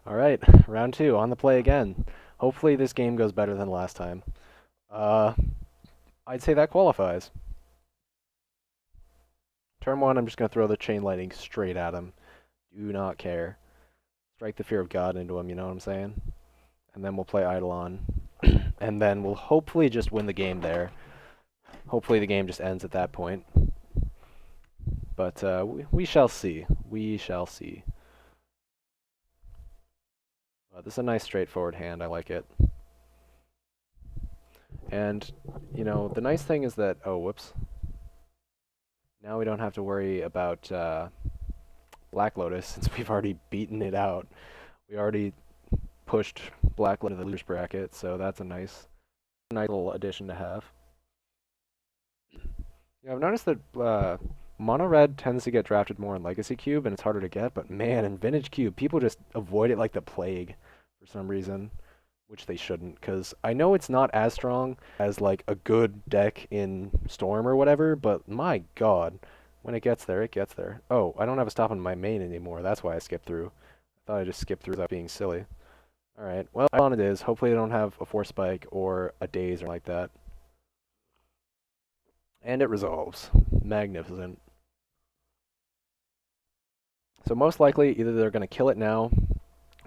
Alright, round two, on the play again. Hopefully this game goes better than last time. Uh, I'd say that qualifies. Turn one, I'm just going to throw the chain lightning straight at him. Do not care. Strike the fear of God into him, you know what I'm saying? And then we'll play Eidolon. And then we'll hopefully just win the game there. Hopefully the game just ends at that point. But we shall see. We shall see. This is a nice straightforward hand. I like it. And, you know, the nice thing is that... Oh, whoops. Now we don't have to worry about Black Lotus since we've already beaten it out. We already pushed Black Lotus to the loser's bracket, so that's a nice little addition to have. Yeah, I've noticed that Mono Red tends to get drafted more in Legacy Cube, and it's harder to get, but man, in Vintage Cube, people just avoid it like the plague for some reason, which they shouldn't, because I know it's not as strong as like a good deck in Storm or whatever, but my god, when it gets there, it gets there. Oh, I don't have a stop on my main anymore, that's why I skipped through. I thought I just skipped through without being silly. Alright, well, on it is. Hopefully they don't have a Force Spike or a Daze or like that. And it resolves. Magnificent. So most likely, either they're going to kill it now,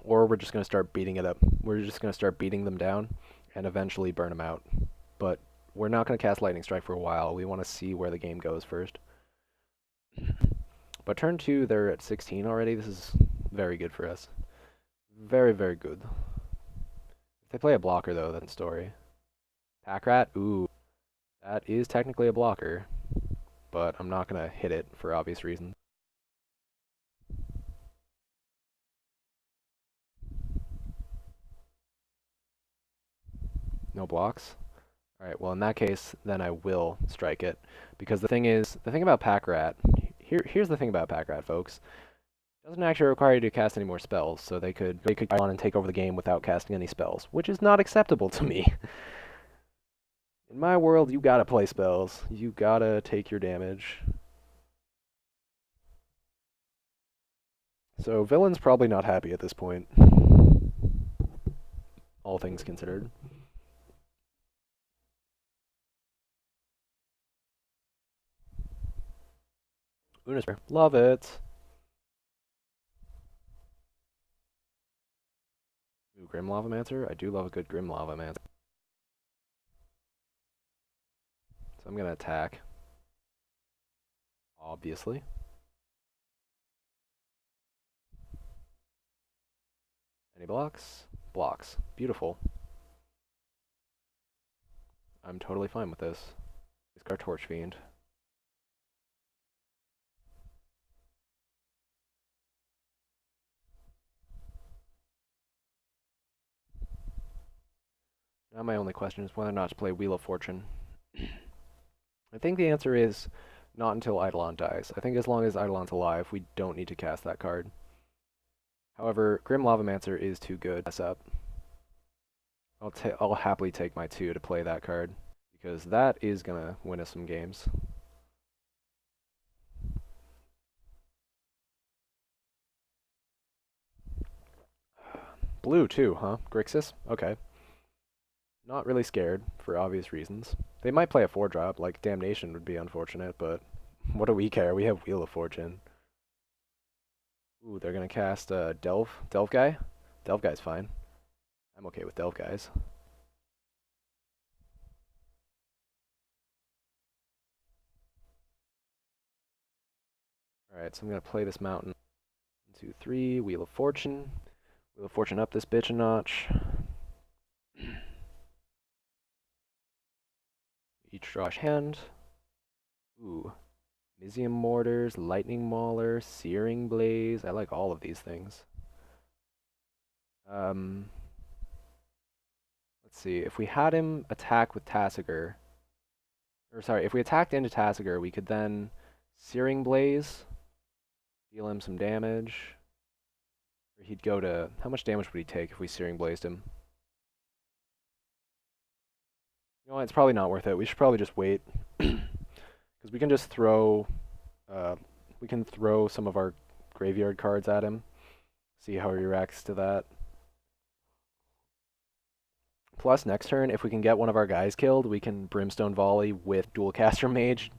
or we're just going to start beating it up. We're just going to start beating them down, and eventually burn them out. But we're not going to cast Lightning Strike for a while. We want to see where the game goes first. But turn 2, they're at 16 already. This is very good for us. Very, very good. If they play a blocker, though, that's a story. Pack Rat? Ooh. That is technically a blocker, but I'm not going to hit it for obvious reasons. No blocks? Alright, well in that case, then I will strike it. Because the thing about Pack Rat, here's the thing about Pack Rat, folks. It doesn't actually require you to cast any more spells, so they could go on and take over the game without casting any spells, which is not acceptable to me. In my world, you gotta play spells. You gotta take your damage. So Villain's probably not happy at this point. All things considered. Unisper. Love it. Ooh, Grim Lavamancer? I do love a good Grim Lavamancer. So I'm gonna attack. Obviously. Any blocks? Blocks. Beautiful. I'm totally fine with this. Discard Torch Fiend. Now my only question is whether or not to play Wheel of Fortune. I think the answer is not until Eidolon dies. I think as long as Eidolon's alive, we don't need to cast that card. However, Grim Lavamancer is too good to mess up. I'll happily take my 2 to play that card, because that is gonna win us some games. Blue too, huh? Grixis? Okay. Not really scared, for obvious reasons. They might play a 4-drop, like Damnation would be unfortunate, but what do we care? We have Wheel of Fortune. Ooh, they're gonna cast Delve Guy? Delve Guy's fine. I'm okay with Delve Guys. Alright, so I'm gonna play this mountain. 1, 2, 3, Wheel of Fortune. Wheel of Fortune up this bitch a notch. Each draw hand. Ooh. Mizium Mortars, Lightning Mauler, Searing Blaze. I like all of these things. Let's see. If we had him attack with Tasigur, or sorry, if we attacked into Tasigur, we could then Searing Blaze, deal him some damage. Or he'd go to... How much damage would he take if we Searing Blazed him? You know what? It's probably not worth it. We should probably just wait. Because we can just throw... we can throw some of our graveyard cards at him. See how he reacts to that. Plus, next turn, if we can get one of our guys killed, we can Brimstone Volley with Dual Caster Mage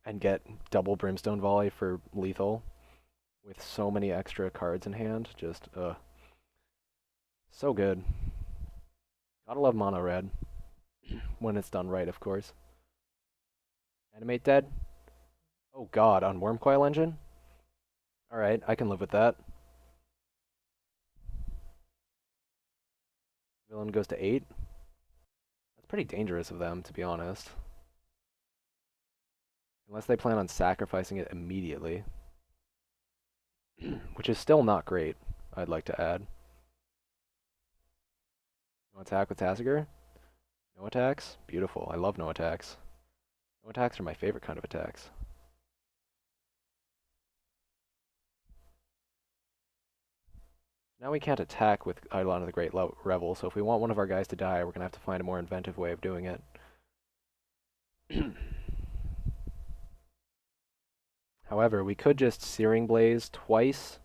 and get double Brimstone Volley for lethal with so many extra cards in hand. Just, so good. Gotta love mono red. When it's done right, of course. Animate dead? Oh god, on Wormcoil Engine? Alright, I can live with that. Villain goes to 8. That's pretty dangerous of them, to be honest. Unless they plan on sacrificing it immediately. Which is still not great, I'd like to add. No attack with Tasigur? No attacks? Beautiful. I love no attacks. No attacks are my favorite kind of attacks. Now we can't attack with Eidolon of the Great Revel, so if we want one of our guys to die, we're going to have to find a more inventive way of doing it. However, we could just Searing Blaze twice,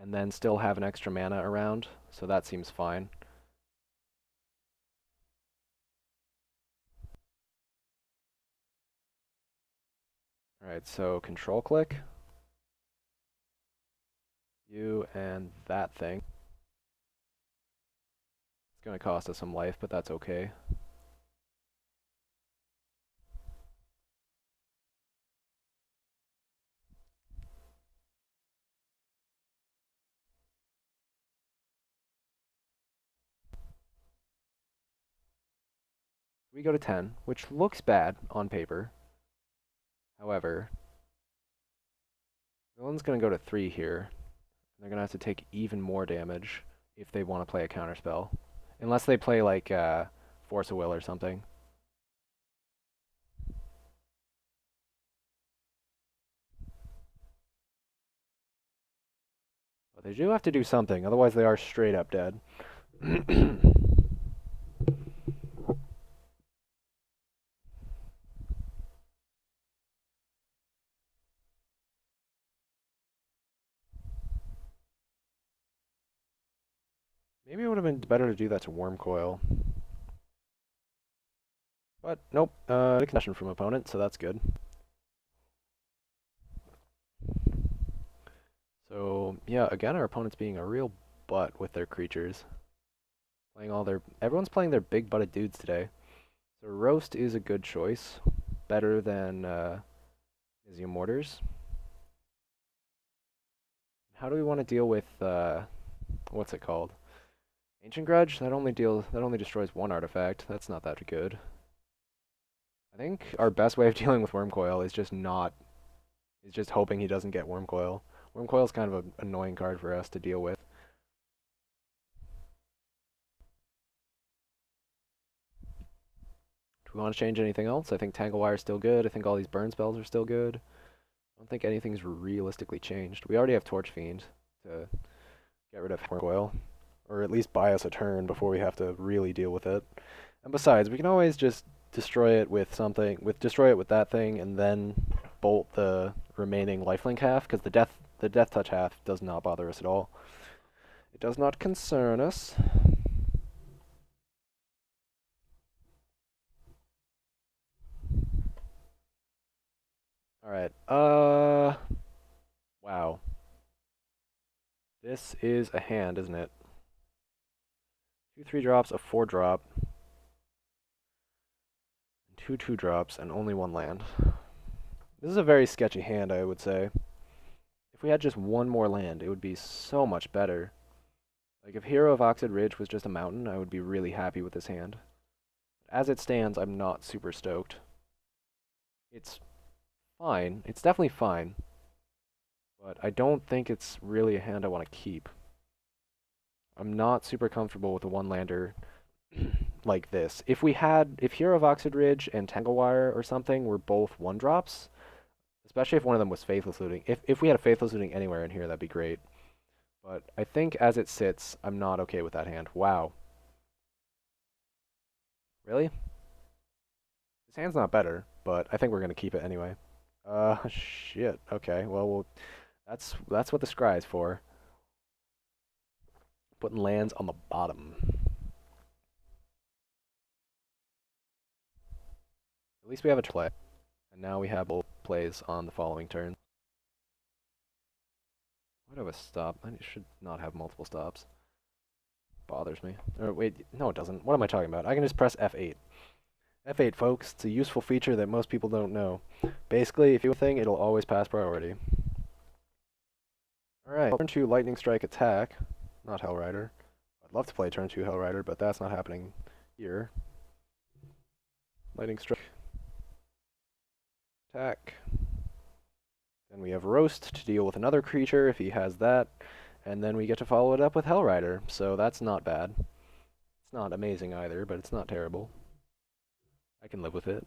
and then still have an extra mana around, so that seems fine. Alright, so control click. You and that thing. It's going to cost us some life, but that's okay. We go to 10, which looks bad on paper. However, villain's going to go to 3 here. They're going to have to take even more damage if they want to play a counterspell. Unless they play like Force of Will or something. But they do have to do something, otherwise they are straight up dead. Maybe it would have been better to do that to Wormcoil. But nope, a concession from opponent, so that's good. So yeah, again our opponent's being a real butt with their creatures. Everyone's playing their big butted dudes today. So Roast is a good choice. Better than Izium Mortars. How do we want to deal with what's it called? Ancient Grudge? That only destroys one artifact. That's not that good. I think our best way of dealing with Wormcoil is just hoping he doesn't get Wormcoil. Wormcoil's kind of an annoying card for us to deal with. Do we want to change anything else? I think Tanglewire is still good. I think all these burn spells are still good. I don't think anything's realistically changed. We already have Torch Fiend to get rid of Wormcoil. Or at least buy us a turn before we have to really deal with it. And besides, we can always just destroy it with that thing, and then bolt the remaining lifelink half, because the death touch half does not bother us at all. It does not concern us. Alright, wow. This is a hand, isn't it? 2 3-drops, a 4-drop, 2 2-drops, and only 1 land. This is a very sketchy hand, I would say. If we had just 1 more land, it would be so much better. Like, if Hero of Oxid Ridge was just a mountain, I would be really happy with this hand. As it stands, I'm not super stoked. It's fine. It's definitely fine. But I don't think it's really a hand I want to keep. I'm not super comfortable with a one-lander like this. If Hero of Oxid Ridge and Tanglewire or something were both 1-drops, especially if one of them was Faithless Looting. If we had a Faithless Looting anywhere in here, that'd be great. But I think as it sits, I'm not okay with that hand. Wow. Really? This hand's not better, but I think we're going to keep it anyway. Shit. Okay, well, that's what the scry's for. Putting lands on the bottom. At least we have a play. And now we have both plays on the following turn. Why do I have a stop? I should not have multiple stops. Bothers me. Or wait, no it doesn't. What am I talking about? I can just press F8. F8, folks. It's a useful feature that most people don't know. Basically, if you do a thing, it'll always pass priority. Alright, turn 2 Lightning Strike attack. Not Hellrider. I'd love to play turn 2 Hellrider, but that's not happening here. Lightning Strike. Attack. Then we have Roast to deal with another creature if he has that. And then we get to follow it up with Hellrider, so that's not bad. It's not amazing either, but it's not terrible. I can live with it.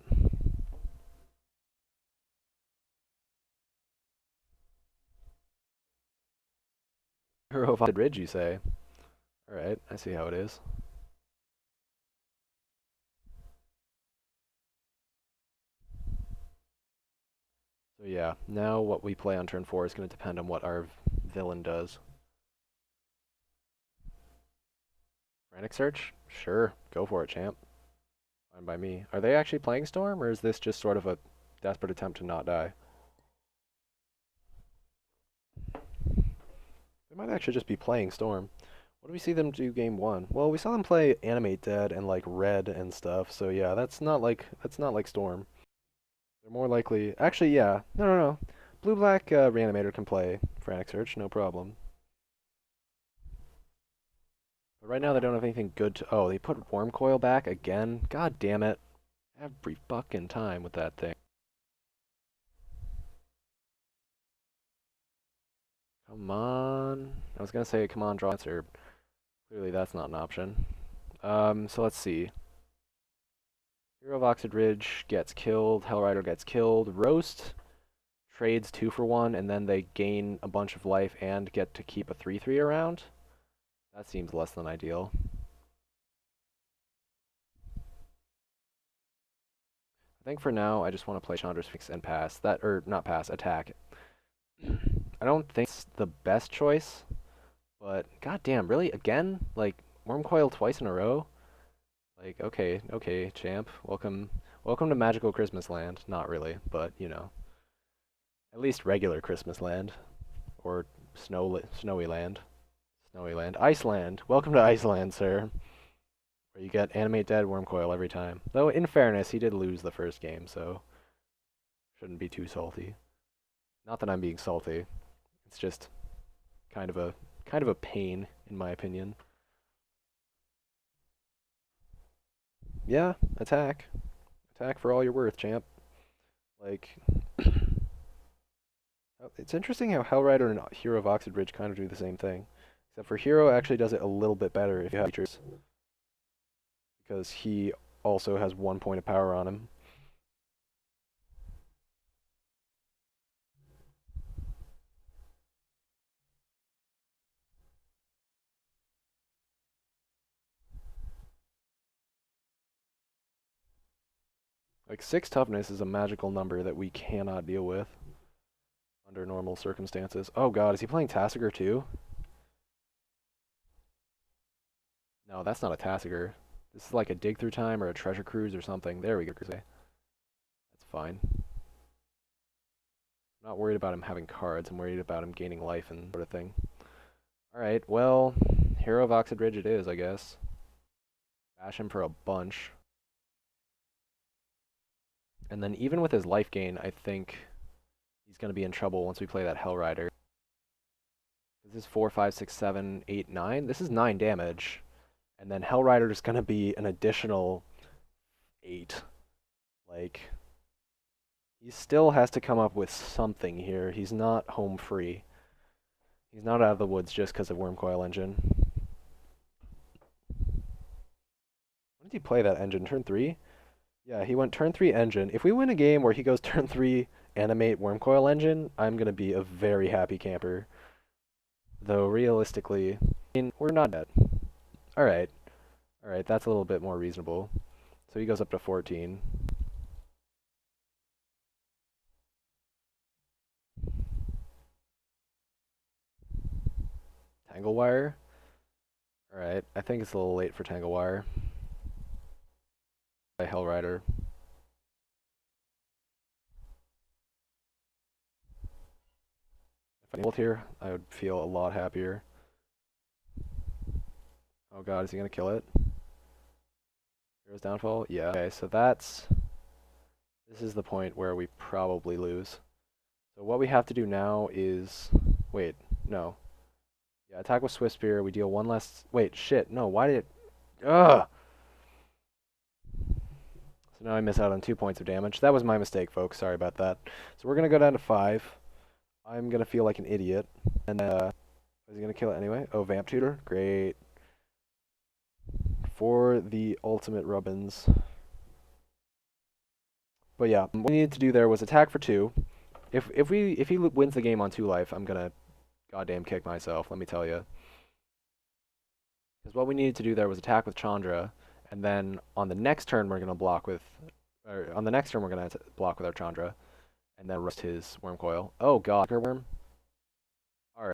Hero of Ridge, you say? Alright, I see how it is. So yeah, now what we play on turn 4 is going to depend on what our villain does. Frantic Search? Sure, go for it, champ. Fine by me. Are they actually playing Storm, or is this just sort of a desperate attempt to not die? They might actually just be playing Storm. What do we see them do game 1? Well, we saw them play Animate Dead and like Red and stuff, so yeah, that's not like Storm. They're more likely... Actually, yeah. No. Blue-Black Reanimator can play Frantic Search, no problem. But right now they don't have anything good to... Oh, they put Worm Coil back again? God damn it. Every fucking time with that thing. Come on. I was gonna say, come on, draw answer. Clearly that's not an option. So let's see. Hero of Oxid Ridge gets killed, Hellrider gets killed, Roast trades 2 for 1, and then they gain a bunch of life and get to keep a 3/3 around. That seems less than ideal. I think for now, I just want to play Chandra's Fix and pass. That, or not pass, attack. I don't think it's the best choice, but goddamn, really? Again? Like, Worm Coil twice in a row? Like, okay, champ. Welcome to Magical Christmas Land. Not really, but, you know. At least regular Christmas Land. Or Snowy Land. Snowy Land. Iceland! Welcome to Iceland, sir. Where you get Animate Dead Worm Coil every time. Though, in fairness, he did lose the first game, so... Shouldn't be too salty. Not that I'm being salty. It's just kind of a pain, in my opinion. Yeah, attack. Attack for all you're worth, champ. Like, it's interesting how Hellrider and Hero of Oxid Ridge kind of do the same thing. Except for Hero actually does it a little bit better if you have features. Because he also has 1 point of power on him. Like, 6 toughness is a magical number that we cannot deal with under normal circumstances. Oh god, is he playing Tassiger too? No, that's not a Tassiger. This is like a Dig Through Time or a Treasure Cruise or something. There we go, That's fine. I'm not worried about him having cards. I'm worried about him gaining life and sort of thing. Alright, well, Hero of Oxid Ridge it is, I guess. Bash him for a bunch. And then even with his life gain, I think he's going to be in trouble once we play that Hellrider. This is 4, 5, 6, 7, 8, 9. This is 9 damage. And then Hellrider is going to be an additional 8. Like, he still has to come up with something here. He's not home free. He's not out of the woods just because of Worm Coil Engine. When did he play that engine? Turn 3? Yeah, he went turn 3 engine. If we win a game where he goes turn 3 animate Worm Coil Engine, I'm going to be a very happy camper. Though, realistically, I mean, we're not dead. Alright. Alright, that's a little bit more reasonable. So he goes up to 14. Tangle Wire. Alright, I think it's a little late for Tangle Wire. By Hellrider. If I ult here, I would feel a lot happier. Oh god, is he gonna kill it? Hero's downfall? Yeah. Okay, so this is the point where we probably lose. So what we have to do now is... Wait, no. Yeah, attack with Swift Spear, we deal one less... Wait, shit, no, why did it... Ugh! So now I miss out on 2 points of damage. That was my mistake, folks, sorry about that. So we're gonna go down to 5. I'm gonna feel like an idiot. And, is he gonna kill it anyway? Oh, Vamp Tutor? Great. For the ultimate Rubbins. But yeah, what we needed to do there was attack for 2. If he wins the game on 2 life, I'm gonna goddamn kick myself, let me tell you. Because what we needed to do there was attack with Chandra, and then on the next turn we're gonna block with, block with our Chandra, and then roast his Worm Coil. Oh god, Worm. All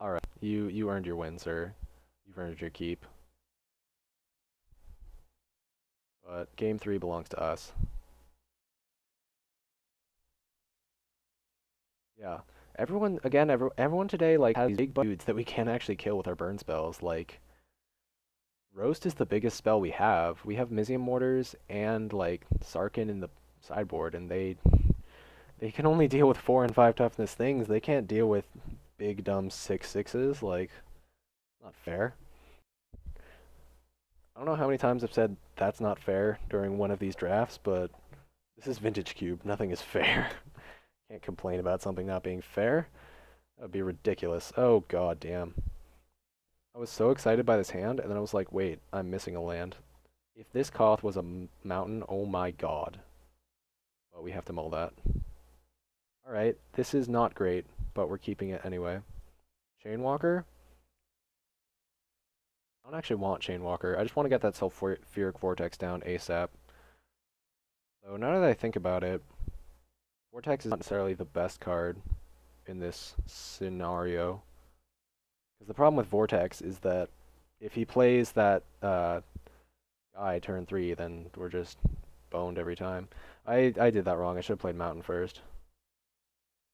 right, you earned your win, sir. You've earned your keep. But game 3 belongs to us. Yeah. Everyone today like has big dudes that we can't actually kill with our burn spells. Like Roast is the biggest spell we have. We have Mizium Mortars and like Sarkin in the sideboard, and they can only deal with 4 and 5 toughness things. They can't deal with big dumb 6/6s. Like, not fair. I don't know how many times I've said that's not fair during one of these drafts, but this is Vintage Cube. Nothing is fair. Can't complain about something not being fair. That would be ridiculous. Oh god damn. I was so excited by this hand, and then I was like, wait, I'm missing a land. If this Koth was a mountain, oh my god. Well, we have to mull that. Alright, this is not great, but we're keeping it anyway. Chainwalker? I don't actually want Chainwalker. I just want to get that Sulfuric Vortex down ASAP. So now that I think about it, Vortex is not necessarily the best card in this scenario. Because the problem with Vortex is that if he plays that guy turn 3, then we're just boned every time. I did that wrong. I should have played Mountain first.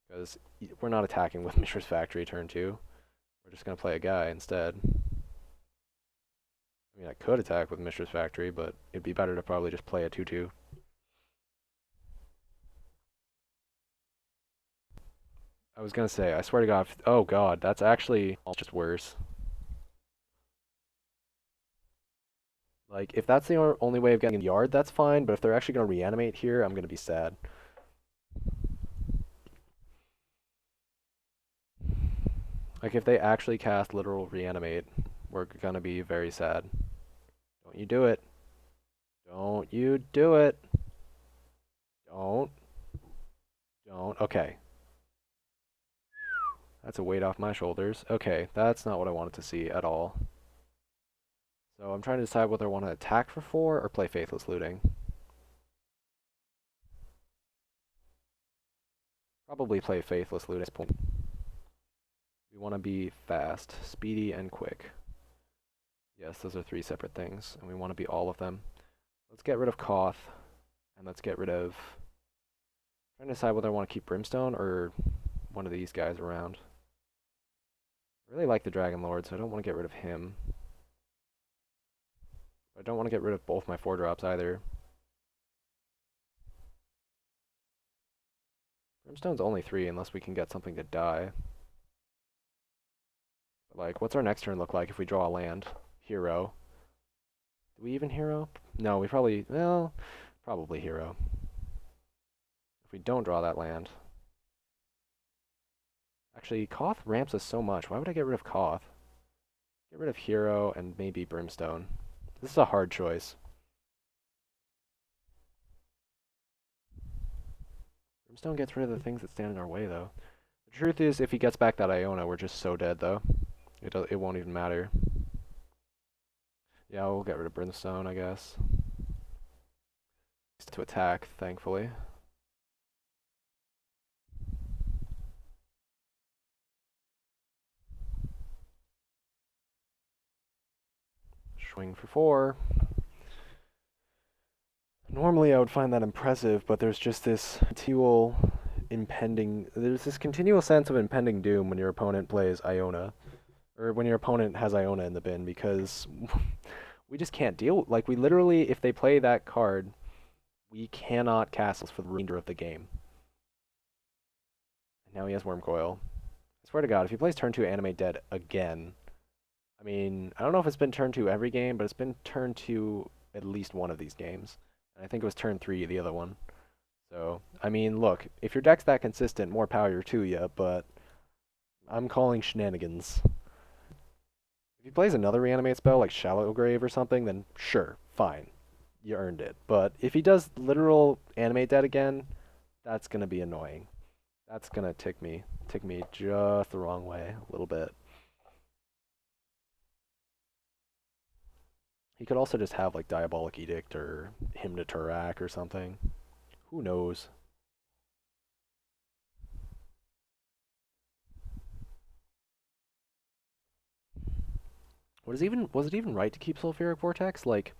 Because we're not attacking with Mishra's Factory turn 2. We're just going to play a guy instead. I mean, I could attack with Mishra's Factory, but it'd be better to probably just play a 2/2. I was going to say, I swear to God, oh god, that's actually just worse. Like, if that's the only way of getting in the yard, that's fine, but if they're actually going to reanimate here, I'm going to be sad. Like, if they actually cast literal reanimate, we're going to be very sad. Don't you do it. Don't you do it. Don't. Okay. That's a weight off my shoulders. Okay, that's not what I wanted to see at all. So I'm trying to decide whether I want to attack for 4 or play Faithless Looting. Probably play Faithless Looting at this point. We want to be fast, speedy, and quick. Yes, those are 3 separate things, and we want to be all of them. Let's get rid of Koth, and let's get rid of... I'm trying to decide whether I want to keep Brimstone or one of these guys around. I really like the Dragon Lord, so I don't want to get rid of him. I don't want to get rid of both my 4-drops either. Brimstone's only 3 unless we can get something to die. But like, what's our next turn look like if we draw a land? Hero. Do we even hero? No, we probably, well, probably hero. If we don't draw that land. Actually, Koth ramps us so much. Why would I get rid of Koth? Get rid of hero and maybe Brimstone. This is a hard choice. Brimstone gets rid of the things that stand in our way, though. The truth is, if he gets back that Iona, we're just so dead, though. It won't even matter. Yeah, we'll get rid of Brimstone, I guess. To attack, thankfully. Swing for 4. Normally I would find that impressive, but there's just this there's this continual sense of impending doom when your opponent plays Iona, or when your opponent has Iona in the bin, because we just can't deal, like, we literally, if they play that card, we cannot castles for the remainder of the game. Now he has Wormcoil. I swear to God, if he plays turn 2 Animate Dead again, I mean, I don't know if it's been turn 2 every game, but it's been turn 2 at least one of these games. And I think it was turn 3 the other one. So, I mean, look, if your deck's that consistent, more power to you, but I'm calling shenanigans. If he plays another reanimate spell, like Shallow Grave or something, then sure, fine. You earned it. But if he does literal Animate Dead again, that's going to be annoying. That's going to tick me just the wrong way a little bit. He could also just have like Diabolic Edict or Hymn to Turak or something. Who knows? Was it even right to keep Sulfuric Vortex? Like,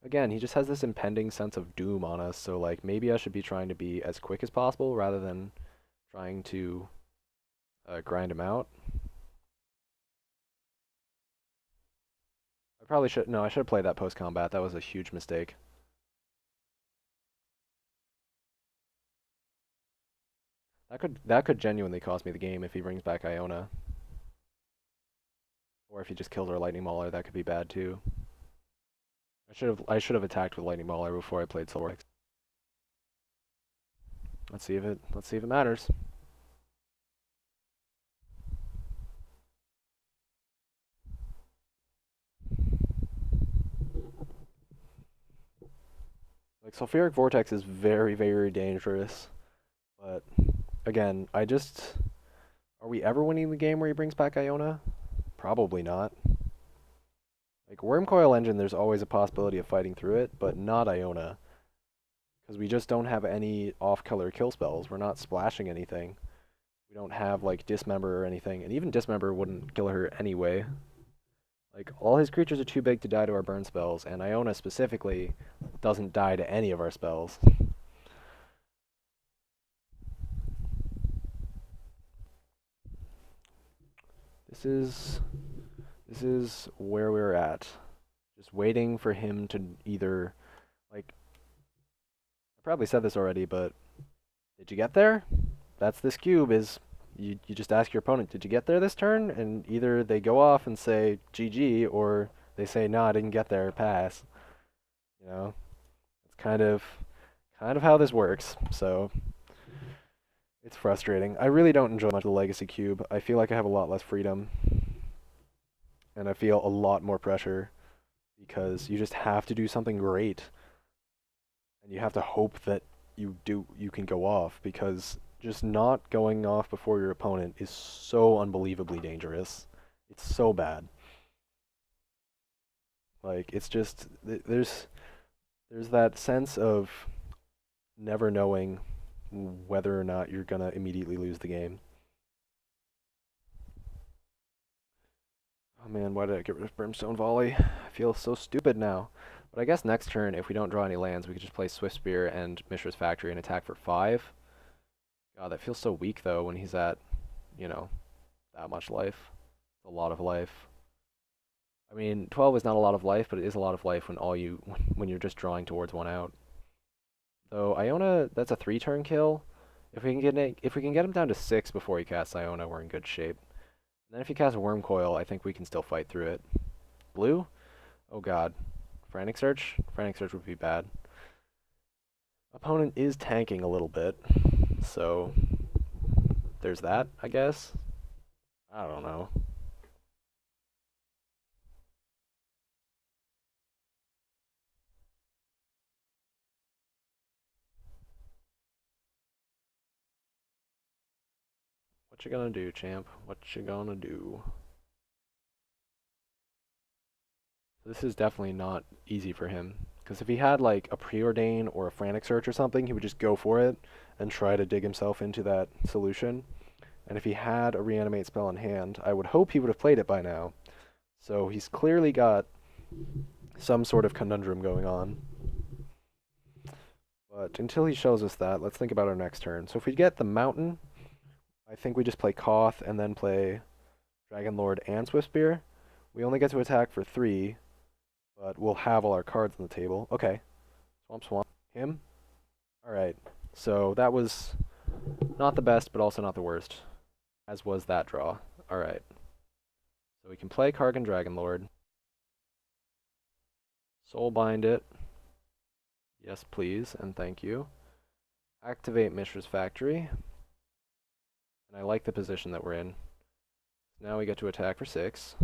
again, he just has this impending sense of doom on us, so like maybe I should be trying to be as quick as possible rather than trying to grind him out. I probably should, no, I should have played that post-combat. That was a huge mistake. That could genuinely cost me the game if he brings back Iona. Or if he just killed our Lightning Mauler, that could be bad too. I should have attacked with Lightning Mauler before I played Silver. Let's see if it matters. Like, Sulfuric Vortex is very, very dangerous. But, again, are we ever winning the game where he brings back Iona? Probably not. Like, Wormcoil Engine, there's always a possibility of fighting through it, but not Iona. Because we just don't have any off-color kill spells. We're not splashing anything. We don't have, like, Dismember or anything. And even Dismember wouldn't kill her anyway. Like, all his creatures are too big to die to our burn spells, and Iona specifically doesn't die to any of our spells. This is where we're at. Just waiting for him to either, like, I probably said this already, but did you get there? That's this cube, is you just ask your opponent, did you get there this turn? And either they go off and say GG, or they say, no, I didn't get there, pass. You know? It's kind of how this works, so it's frustrating. I really don't enjoy much of the Legacy Cube. I feel like I have a lot less freedom, and I feel a lot more pressure, because you just have to do something great, and you have to hope that you can go off, because just not going off before your opponent is so unbelievably dangerous. It's so bad. Like, it's just, there's that sense of never knowing whether or not you're gonna immediately lose the game. Oh man, why did I get rid of Brimstone Volley? I feel so stupid now. But I guess next turn, if we don't draw any lands, we could just play Swift Spear and Mishra's Factory and attack for 5. God, that feels so weak, though, when he's at, you know, that much life. It's a lot of life. I mean, 12 is not a lot of life, but it is a lot of life when when you're just drawing towards 1 out. Though Iona, that's a 3-turn kill. If we can get him down to 6 before he casts Iona, we're in good shape. And then if he casts Wormcoil, I think we can still fight through it. Blue? Oh god. Frantic Search? Frantic Search would be bad. Opponent is tanking a little bit, so there's that, I guess. I don't know. What you gonna do, champ? What you gonna do? This is definitely not easy for him. Because if he had like a Preordain or a Frantic Search or something, he would just go for it and try to dig himself into that solution. And if he had a Reanimate spell in hand, I would hope he would have played it by now. So he's clearly got some sort of conundrum going on. But until he shows us that, let's think about our next turn. So if we get the mountain, I think we just play Koth and then play Dragon Lord and Swiftspear. We only get to attack for 3, but we'll have all our cards on the table. Okay. Swamp Swamp. Him? Alright. So that was not the best, but also not the worst. As was that draw. Alright. So we can play Kargan Dragon Lord. Soulbind it. Yes, please, and thank you. Activate Mishra's Factory. And I like the position that we're in. Now we get to attack for 6.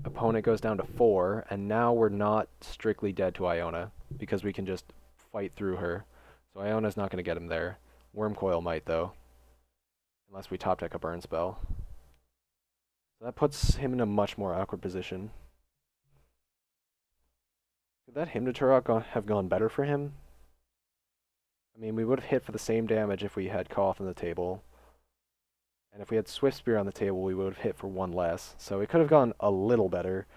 Opponent goes down to 4, and now we're not strictly dead to Iona, because we can just fight through her. So Iona's not going to get him there. Wormcoil might, though. Unless we top deck a burn spell. So that puts him in a much more awkward position. Could that Hymn to Turok have gone better for him? I mean, we would have hit for the same damage if we had Koth on the table. And if we had Swiftspear on the table, we would have hit for 1 less. So it could have gone a little better.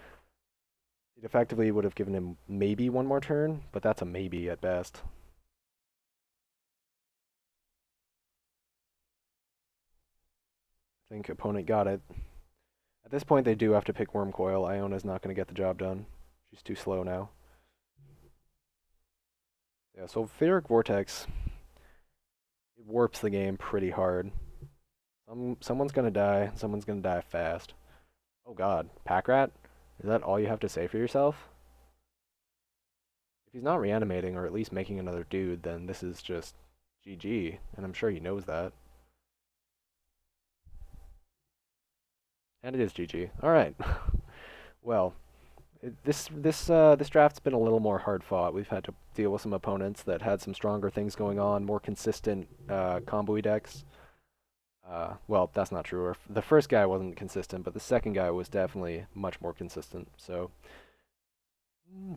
It effectively would have given him maybe 1 more turn, but that's a maybe at best. I think opponent got it. At this point, they do have to pick Wormcoil. Iona's not going to get the job done. She's too slow now. Yeah, so Sulfuric Vortex, it warps the game pretty hard. Someone's gonna die. Someone's gonna die fast. Oh god, Pack Rat? Is that all you have to say for yourself? If he's not reanimating, or at least making another dude, then this is just GG, and I'm sure he knows that. And it is GG. Alright. Well, this draft's been a little more hard fought. We've had to deal with some opponents that had some stronger things going on, more consistent combo decks. Well, that's not true. The first guy wasn't consistent, but the second guy was definitely much more consistent. So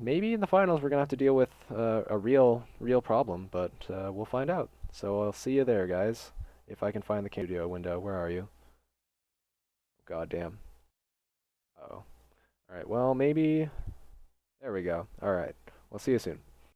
maybe in the finals we're gonna have to deal with a real problem, but we'll find out. So I'll see you there, guys. If I can find the studio window, where are you? God damn. Uh oh. All right. Well, maybe. There we go. All right. We'll see you soon.